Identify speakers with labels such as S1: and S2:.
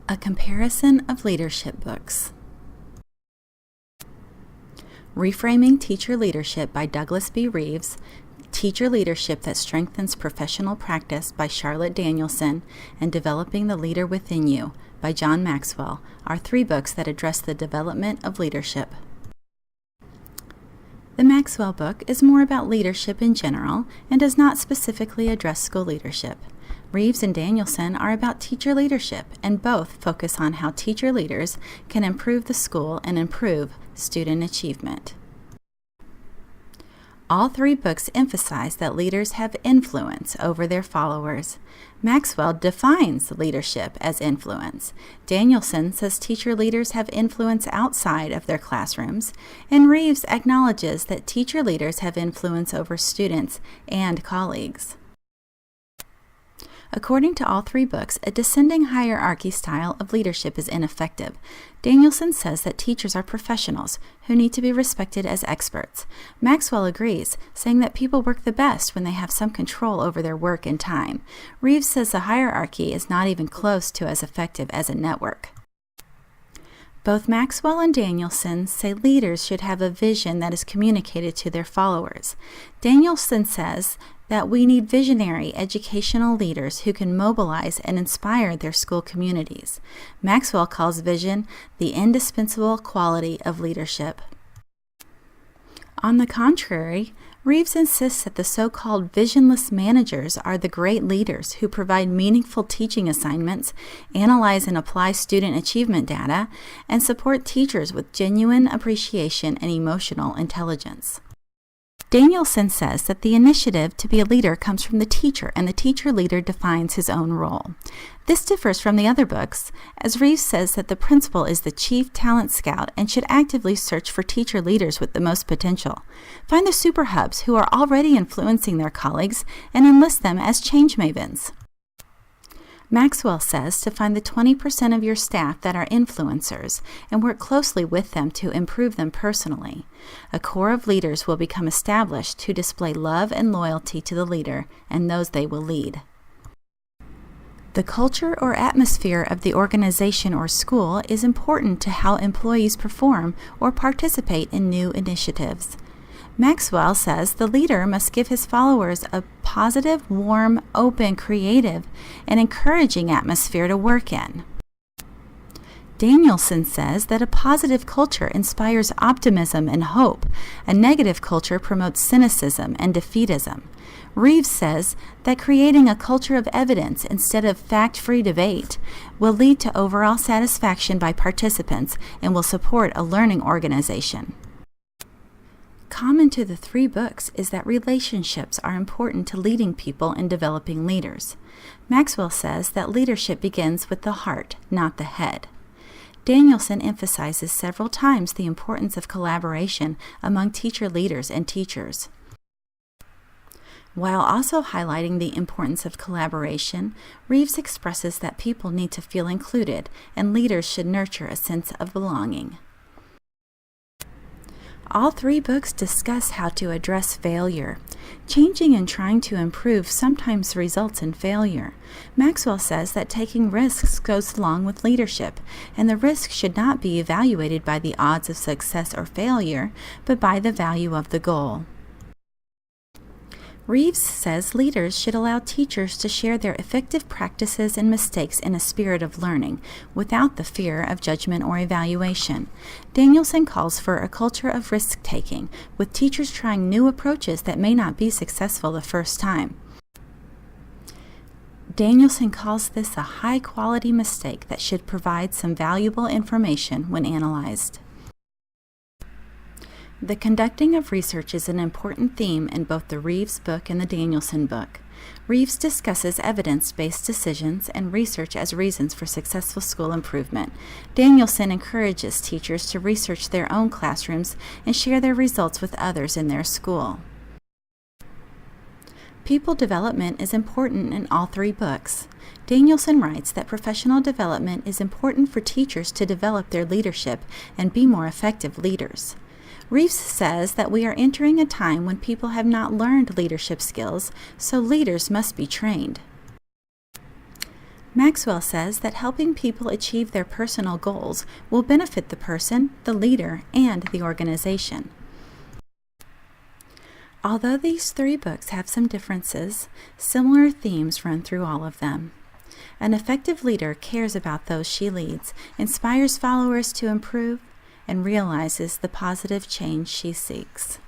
S1: A comparison of leadership books. Reframing Teacher Leadership by Douglas B. Reeves, Teacher Leadership That Strengthens Professional Practice by Charlotte Danielson, and Developing the Leader Within You by John Maxwell are three books that address the development of leadership. The Maxwell book is more about leadership in general and does not specifically address school leadership. Reeves and Danielson are about teacher leadership, and both focus on how teacher leaders can improve the school and improve student achievement. All three books emphasize that leaders have influence over their followers. Maxwell defines leadership as influence. Danielson says teacher leaders have influence outside of their classrooms, and Reeves acknowledges that teacher leaders have influence over students and colleagues. According to all three books, a descending hierarchy style of leadership is ineffective. Danielson says that teachers are professionals who need to be respected as experts. Maxwell agrees, saying that people work the best when they have some control over their work and time. Reeves says the hierarchy is not even close to as effective as a network. Both Maxwell and Danielson say leaders should have a vision that is communicated to their followers. Danielson says that we need visionary educational leaders who can mobilize and inspire their school communities. Maxwell calls vision the indispensable quality of leadership. On the contrary, Reeves insists that the so-called visionless managers are the great leaders who provide meaningful teaching assignments, analyze and apply student achievement data, and support teachers with genuine appreciation and emotional intelligence. Danielson says that the initiative to be a leader comes from the teacher, and the teacher leader defines his own role. This differs from the other books, as Reeves says that the principal is the chief talent scout and should actively search for teacher leaders with the most potential. Find the super hubs who are already influencing their colleagues and enlist them as change mavens. Maxwell says to find the 20% of your staff that are influencers and work closely with them to improve them personally. A core of leaders will become established to display love and loyalty to the leader and those they will lead. The culture or atmosphere of the organization or school is important to how employees perform or participate in new initiatives. Maxwell says the leader must give his followers a positive, warm, open, creative, and encouraging atmosphere to work in. Danielson says that a positive culture inspires optimism and hope. A negative culture promotes cynicism and defeatism. Reeves says that creating a culture of evidence instead of fact-free debate will lead to overall satisfaction by participants and will support a learning organization. Common to the three books is that relationships are important to leading people and developing leaders. Maxwell says that leadership begins with the heart, not the head. Danielson emphasizes several times the importance of collaboration among teacher leaders and teachers. While also highlighting the importance of collaboration, Reeves expresses that people need to feel included and leaders should nurture a sense of belonging. All three books discuss how to address failure. Changing and trying to improve sometimes results in failure. Maxwell says that taking risks goes along with leadership, and the risk should not be evaluated by the odds of success or failure, but by the value of the goal. Reeves says leaders should allow teachers to share their effective practices and mistakes in a spirit of learning, without the fear of judgment or evaluation. Danielson calls for a culture of risk-taking, with teachers trying new approaches that may not be successful the first time. Danielson calls this a high-quality mistake that should provide some valuable information when analyzed. The conducting of research is an important theme in both the Reeves book and the Danielson book. Reeves discusses evidence-based decisions and research as reasons for successful school improvement. Danielson encourages teachers to research their own classrooms and share their results with others in their school. People development is important in all three books. Danielson writes that professional development is important for teachers to develop their leadership and be more effective leaders. Reeves says that we are entering a time when people have not learned leadership skills, so leaders must be trained. Maxwell says that helping people achieve their personal goals will benefit the person, the leader, and the organization. Although these 3 books have some differences, similar themes run through all of them. An effective leader cares about those she leads, inspires followers to improve, and realizes the positive change she seeks.